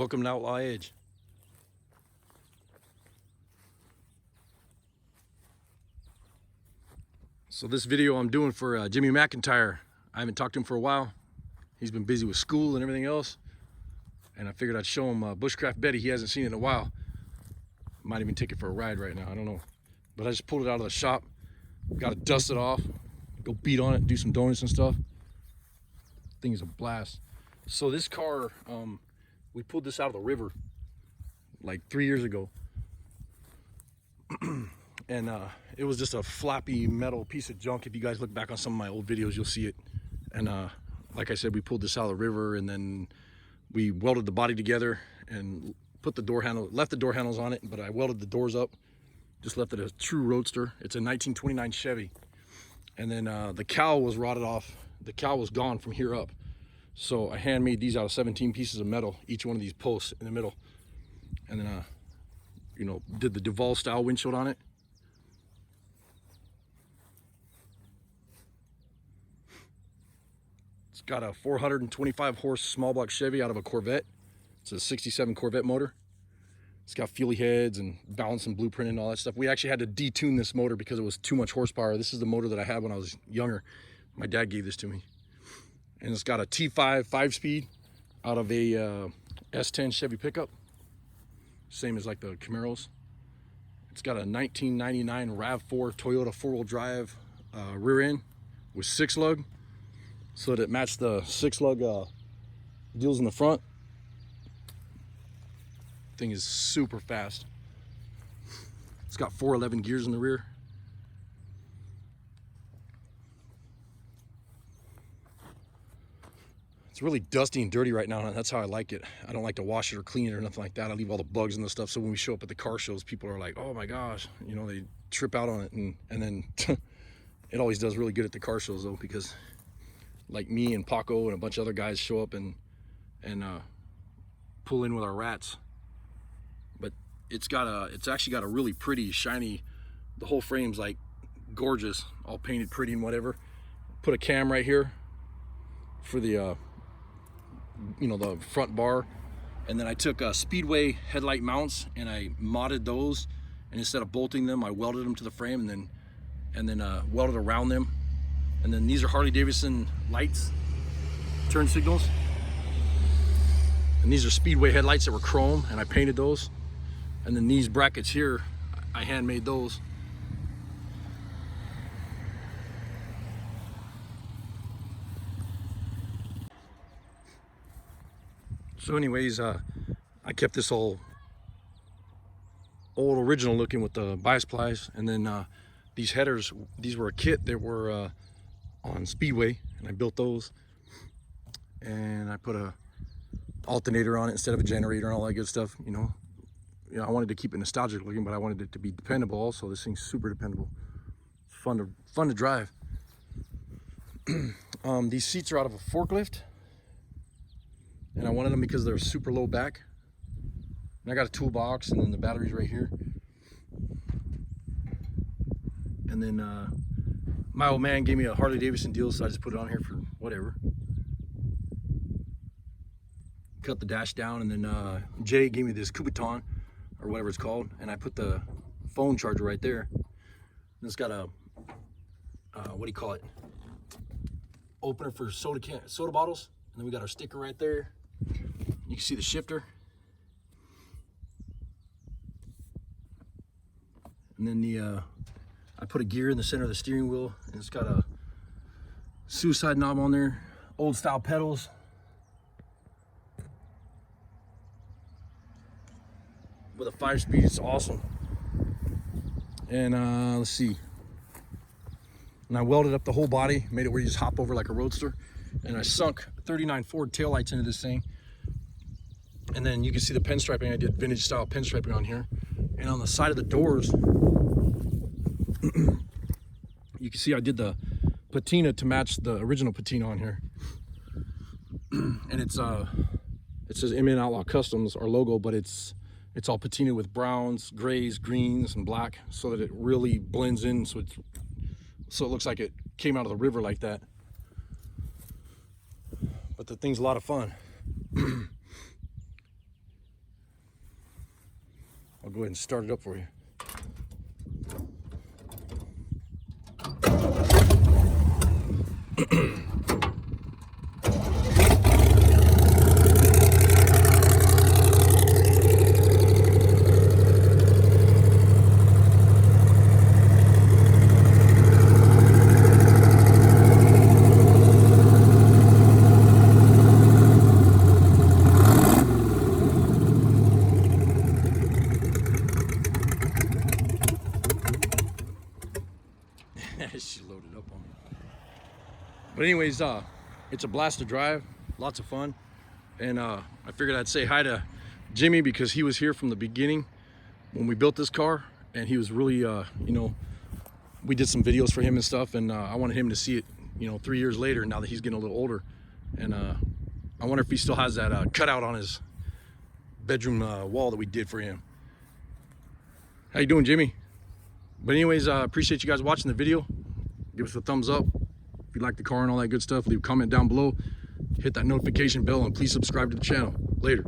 Welcome to Outlaw Edge. So this video I'm doing for Jimmy McIntyre. I haven't talked to him for a while. He's been busy with school and everything else. And I figured I'd show him Bushcraft Betty. He hasn't seen it in a while. Might even take it for a ride right now, I don't know. But I just pulled it out of the shop. Got to dust it off, go beat on it, do some donuts and stuff. Thing is a blast. So this car, we pulled this out of the river like 3 years ago. And it was just a floppy metal piece of junk. If you guys look back on some of my old videos, you'll see it. And like I said, we pulled this out of the river, and then we welded the body together and put the door handle, left the door handles on it, but I welded the doors up, just left it a true Roadster. It's a 1929 Chevy. And then the cowl was rotted off. The cowl was gone from here up. So I handmade these out of 17 pieces of metal, each one of these posts in the middle. And then, you know, did the Duval style windshield on it. It's got a 425 horse small block Chevy out of a Corvette. It's a 67 Corvette motor. It's got fuelie heads and balance and blueprint and all that stuff. We actually had to detune this motor because it was too much horsepower. This is the motor that I had when I was younger. My dad gave this to me. And it's got a T5 5-speed out of a S10 Chevy pickup. Same as like the Camaros. It's got a 1999 RAV4 Toyota 4-wheel drive rear end with 6-lug. So that it matched the 6-lug deals in the front. Thing is super fast. It's got 411 gears in the rear. It's really dusty and dirty right now, and that's how I like it. I don't like to wash it or clean it or nothing like that. I leave all the bugs and the stuff, so when we show up at the car shows, people are like, oh my gosh, you know, they trip out on it. And then it always does really good at the car shows though, because like me and Paco and a bunch of other guys show up and pull in with our rats. But it's actually got a really pretty shiny, the whole frame's like gorgeous, all painted pretty and whatever. Put a cam right here for the you know, the front bar. And then I took Speedway headlight mounts and I modded those, and instead of bolting them, I welded them to the frame and then welded around them. And then these are Harley Davidson lights, turn signals. And these are Speedway headlights that were chrome, and I painted those. And then these brackets here, I handmade those. So anyways, I kept this all old original looking with the bias plies. And then these headers, these were a kit that were on Speedway, and I built those. And I put a alternator on it instead of a generator and all that good stuff. You know, I wanted to keep it nostalgic looking, but I wanted it to be dependable also. This thing's super dependable. It's fun to drive. These seats are out of a forklift, and I wanted them because they're super low back. And I got a toolbox, and then the battery's right here. And then my old man gave me a Harley Davidson deal, so I just put it on here for whatever. Cut the dash down, and then Jay gave me this Kubiton, or whatever it's called, and I put the phone charger right there. And it's got a, what do you call it? Opener for soda bottles. And then we got our sticker right there. You can see the shifter. And then I put a gear in the center of the steering wheel, and it's got a suicide knob on there, old style pedals. With a 5-speed, it's awesome. And let's see. And I welded up the whole body, made it where you just hop over like a Roadster. And I sunk 39 Ford taillights into this thing. And then you can see the pinstriping. I did vintage style pinstriping on here. And on the side of the doors, you can see I did the patina to match the original patina on here. And it says MN Outlaw Customs, our logo, but it's all patina with browns, grays, greens, and black, so that it really blends in, so it looks like it came out of the river like that. But the thing's a lot of fun. I'll go ahead and start it up for you. She loaded up on me. But anyways, it's a blast to drive, lots of fun. And I figured I'd say hi to Jimmy because he was here from the beginning when we built this car, and he was really, you know, we did some videos for him and stuff, and I wanted him to see it, you know, 3 years later, now that he's getting a little older. And I wonder if he still has that cutout on his bedroom wall that we did for him. How you doing, Jimmy? But anyways, appreciate you guys watching the video. Give us a thumbs up if you like the car and all that good stuff. Leave a comment down below. Hit that notification bell and please subscribe to the channel. Later.